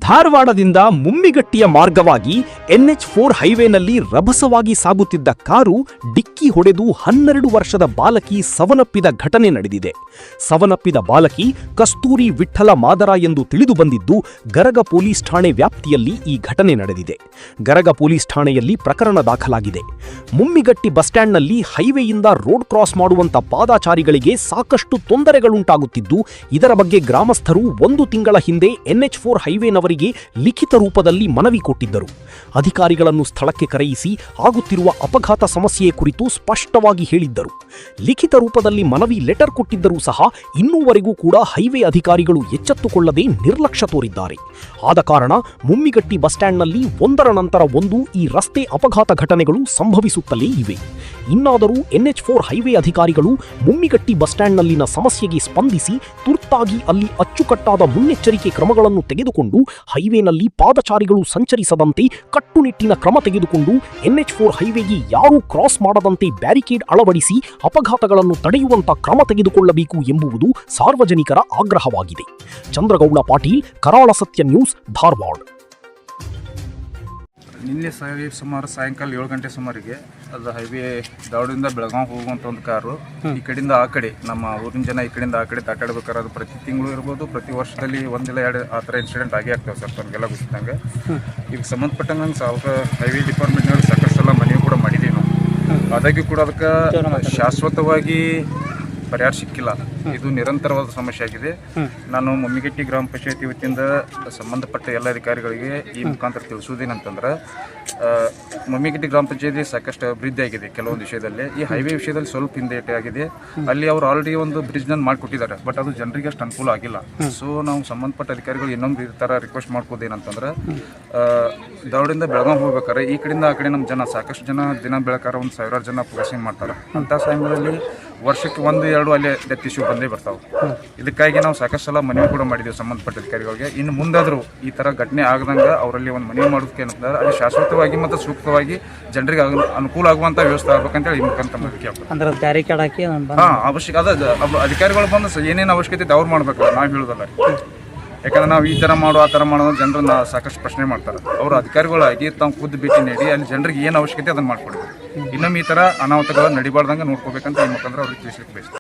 ಧಾರವಾಡದಿಂದ ಮುಮ್ಮಿಗಟ್ಟಿಯ ಮಾರ್ಗವಾಗಿ NH4 ಹೈವೇನಲ್ಲಿ ರಭಸವಾಗಿ ಸಾಗುತ್ತಿದ್ದ car ಡಿಕ್ಕಿ ಹೊಡೆದು 12 ವರ್ಷದ ಬಾಲಕಿ ಸಾವನ್ನಪ್ಪಿದ ಘಟನೆ ನಡೆದಿದೆ. ಸಾವನ್ನಪ್ಪಿದ ಬಾಲಕಿ ಕಸ್ತೂರಿ ವಿಠ್ಠಲ ಮಾದರ ಎಂದು ತಿಳಿದು ಬಂದಿದ್ದು ಗರಗ ಪೊಲೀಸ್ ಠಾಣೆ ವ್ಯಾಪ್ತಿಯಲ್ಲಿ ಈ ಘಟನೆ ನಡೆದಿದೆ. ಗರಗ ಪೊಲೀಸ್ ಠಾಣೆಯಲ್ಲಿ ಪ್ರಕರಣ ದಾಖಲಾಗಿದೆ. ಮುಮ್ಮಿಗಟ್ಟಿ ಬಸ್ ಸ್ಟ್ಯಾಂಡ್ನಲ್ಲಿ ಹೈವೇಯಿಂದ ರೋಡ್ ಕ್ರಾಸ್ ಮಾಡುವಂತ ಪಾದಾಚಾರಿಗಳಿಗೆ ಸಾಕಷ್ಟು ತೊಂದರೆಗಳುಂಟಾಗುತ್ತಿದ್ದು, ಇದರ ಬಗ್ಗೆ ಗ್ರಾಮಸ್ಥರು 1 ತಿಂಗಳ ಹಿಂದೆ NH4 ಹೈವೇನವರಿಗೆ ಲಿಖಿತ ರೂಪದಲ್ಲಿ ಮನವಿ ಕೊಟ್ಟಿದ್ದರು. ಅಧಿಕಾರಿಗಳನ್ನು ಸ್ಥಳಕ್ಕೆ ಕರೆಯಿಸಿ ಆಗುತ್ತಿರುವ ಅಪಘಾತ ಸಮಸ್ಯೆ ಕುರಿತು ಸ್ಪಷ್ಟವಾಗಿ ಹೇಳಿದ್ದರು. ಲಿಖಿತ ರೂಪದಲ್ಲಿ ಮನವಿ ಲೆಟರ್ ಕೊಟ್ಟಿದ್ದರೂ ಸಹ ಇನ್ನೂವರೆಗೂ ಕೂಡ ಹೈವೇ ಅಧಿಕಾರಿಗಳು ಎಚ್ಚೆತ್ತುಕೊಳ್ಳದೆ ನಿರ್ಲಕ್ಷ್ಯ ತೋರಿದ್ದಾರೆ. ಆದ ಕಾರಣ ಮುಮ್ಮಿಗಟ್ಟಿ ಬಸ್ ಸ್ಟ್ಯಾಂಡ್ನಲ್ಲಿ ಒಂದರ ನಂತರ ಒಂದು ಈ ರಸ್ತೆ ಅಪಘಾತ ಘಟನೆಗಳು ಸಂಭವಿಸುತ್ತಲೇ ಇವೆ. ಇನ್ನಾದರೂ NH4 ಹೈವೇ ಅಧಿಕಾರಿಗಳು ಮುಮ್ಮಿಗಟ್ಟಿ ಬಸ್ ಸ್ಟ್ಯಾಂಡ್ನಲ್ಲಿನ ಸಮಸ್ಯೆಗೆ ಸ್ಪಂದಿಸಿ ತುರ್ತಾಗಿ ಅಲ್ಲಿ ಅಚ್ಚುಕಟ್ಟಾದ ಮುನ್ನೆಚ್ಚರಿಕೆ ಕ್ರಮಗಳನ್ನು ತೆಗೆದುಕೊಂಡು ಹೈವೇನಲ್ಲಿ ಪಾದಚಾರಿಗಳು ಸಂಚರಿಸದಂತೆ ಕಟ್ಟುನಿಟ್ಟಿನ ಕ್ರಮ ತೆಗೆದುಕೊಂಡು NH4 ಹೈವೇಗೆ ಯಾರೂ ಕ್ರಾಸ್ ಮಾಡದಂತೆ ಬ್ಯಾರಿಕೇಡ್ ಅಳವಡಿಸಿ ಅಪಘಾತಗಳನ್ನು ತಡೆಯುವಂತ ಕ್ರಮ ತೆಗೆದುಕೊಳ್ಳಬೇಕು ಎಂಬುದು ಸಾರ್ವಜನಿಕರ ಆಗ್ರಹವಾಗಿದೆ. ಚಂದ್ರಗೌಡ ಪಾಟೀಲ್, ಕರಾಳ ಸತ್ಯ ನ್ಯೂಸ್, ಧಾರವಾಡ. ನಿನ್ನೆ ಸುಮಾರು ಸಾಯಂಕಾಲ 7 ಗಂಟೆ ಸುಮಾರಿಗೆ ಅದು ಹೈವೇ ಧಾರವಾಡದಿಂದ ಬೆಳಗಾವಿ ಹೋಗುವಂಥ ಒಂದು ಕಾರು ಈ ಕಡೆಯಿಂದ ಆ ಕಡೆ ನಮ್ಮ ಊರಿನ ಜನ ಈ ಕಡೆಯಿಂದ ಆ ಕಡೆ ದಾಟಾಡ್ಬೇಕಾದ್ರೆ ಅದು ಪ್ರತಿ ತಿಂಗಳು ಇರ್ಬೋದು, ಪ್ರತಿ ವರ್ಷದಲ್ಲಿ 1 ಇಲ್ಲ 2 ಆ ಥರ ಇನ್ಸಿಡೆಂಟ್ ಆಗೇ ಆಗ್ತವೆ ಸರ್. ನಮಗೆಲ್ಲ ಗೊತ್ತಿದ್ದಂಗೆ ಈಗ ಸಂಬಂಧಪಟ್ಟಂಗೆ ಹೈವೇ ಡಿಪಾರ್ಟ್ಮೆಂಟ್ನವ್ರಿಗೆ ಸಾಕಷ್ಟು ಸಲ ಮನವಿ ಕೂಡ ಮಾಡಿದ್ದೀವಿ ನಾವು. ಆದಾಗ್ಯೂ ಕೂಡ ಅದಕ್ಕೆ ಶಾಶ್ವತವಾಗಿ ಪರಿಹಾರ ಸಿಕ್ಕಿಲ್ಲ. ಇದು ನಿರಂತರವಾದ ಸಮಸ್ಯೆ ಆಗಿದೆ. ನಾನು ಮುಮ್ಮಿಗಟ್ಟಿ ಗ್ರಾಮ ಪಂಚಾಯತಿ ವತಿಯಿಂದ ಸಂಬಂಧಪಟ್ಟ ಎಲ್ಲ ಅಧಿಕಾರಿಗಳಿಗೆ ಈ ಮುಖಾಂತರ ತಿಳಿಸುವುದೇನಂತಂದ್ರೆ, ಮುಮ್ಮಿಗಟ್ಟಿ ಗ್ರಾಮ ಪಂಚಾಯತಿ ಸಾಕಷ್ಟು ಅಭಿವೃದ್ಧಿ ಆಗಿದೆ ಕೆಲವೊಂದು ವಿಷಯದಲ್ಲಿ. ಈ ಹೈವೇ ವಿಷಯದಲ್ಲಿ ಸ್ವಲ್ಪ ಹಿಂದೇಟೆ ಆಗಿದೆ. ಅಲ್ಲಿ ಅವರು ಆಲ್ರೆಡಿ ಒಂದು ಬ್ರಿಡ್ಜ್ನ ಮಾಡಿಕೊಟ್ಟಿದ್ದಾರೆ, ಬಟ್ ಅದು ಜನರಿಗೆ ಅಷ್ಟು ಅನುಕೂಲ ಆಗಿಲ್ಲ. ಸೊ ನಾವು ಸಂಬಂಧಪಟ್ಟ ಅಧಿಕಾರಿಗಳು ಇನ್ನೊಂದು ಈ ಥರ ರಿಕ್ವೆಸ್ಟ್ ಮಾಡ್ಕೋದೇನಂತಂದ್ರೆ, ಧಾರವಾಡದಿಂದ ಬೆಳಗಾವಿ ಹೋಗ್ಬೇಕಾದ್ರೆ ಈ ಕಡೆಯಿಂದ ಆ ಕಡೆ ನಮ್ಮ ಜನ ಸಾಕಷ್ಟು ಜನ ದಿನ ಬೆಳಕಾರ ಒಂದು 1000 ಜನ ಪಾಸಿಂಗ್ ಮಾಡ್ತಾರೆ. ಅಂಥ ಸಮಯದಲ್ಲಿ ವರ್ಷಕ್ಕೆ 1-2 ಅಲ್ಲೇ ಡೆತ್ ಇಶ್ಯೂ ಬಂದೇ ಬರ್ತಾವೆ. ಇದಕ್ಕಾಗಿ ನಾವು ಸಾಕಷ್ಟು ಸಲ ಮನವಿ ಕೂಡ ಮಾಡಿದ್ದೀವಿ ಸಂಬಂಧಪಟ್ಟ ಅಧಿಕಾರಿಗಳಿಗೆ. ಇನ್ನು ಮುಂದಾದರೂ ಈ ಥರ ಘಟನೆ ಆಗದಂಗೆ ಅವರಲ್ಲಿ ಒಂದು ಮನವಿ ಮಾಡೋದಕ್ಕೆ ಏನಂತಂದ್ರೆ, ಅಲ್ಲಿ ಶಾಶ್ವತವಾಗಿ ಮತ್ತು ಸೂಕ್ತವಾಗಿ ಜನರಿಗೆ ಅನುಕೂಲ ಆಗುವಂಥ ವ್ಯವಸ್ಥೆ ಆಗ್ಬೇಕಂತೇಳಿ ಈ ಮುಖಾಂತರ ಮನವಿ ಆಗ್ತದೆ. ಅಂದ್ರೆ ಬ್ಯಾರಿಕೇಡ್ ಹಾಕಿ ಅವಶ್ಯಕ ಅಧಿಕಾರಿಗಳು ಬಂದು ಏನೇನು ಅವಶ್ಯಕತೆ ಇದೆ ಅವ್ರು ಮಾಡಬೇಕು, ನಾವು ಹೇಳೋದಲ್ಲ. ಯಾಕಂದ್ರೆ ನಾವು ಈ ಥರ ಮಾಡೋ ಆ ಥರ ಮಾಡೋದು ಜನರನ್ನ ಸಾಕಷ್ಟು ಪ್ರಶ್ನೆ ಮಾಡ್ತಾರೆ. ಅವರು ಅಧಿಕಾರಿಗಳಾಗಿ ತಾವು ಖುದ್ದು ಭೇಟಿ ನೀಡಿ ಅಲ್ಲಿ ಜನರಿಗೆ ಏನು ಅವಶ್ಯಕತೆ ಅದನ್ನು ಮಾಡಿಕೊಡ್ಬೇಕು. ಇನ್ನೊಮ್ಮೆ ಈ ಥರ ಅನಾಹುತಗಳು ನಡಿಬಾರ್ದಂಗೆ ನೋಡ್ಕೋಬೇಕಂತ ಈ ಮುಖಾಂತರ ಅವ್ರಿಗೆ ತಿಳಿಸ್ಲಿಕ್ಕೆ ಬಯಸ್ತಾರೆ.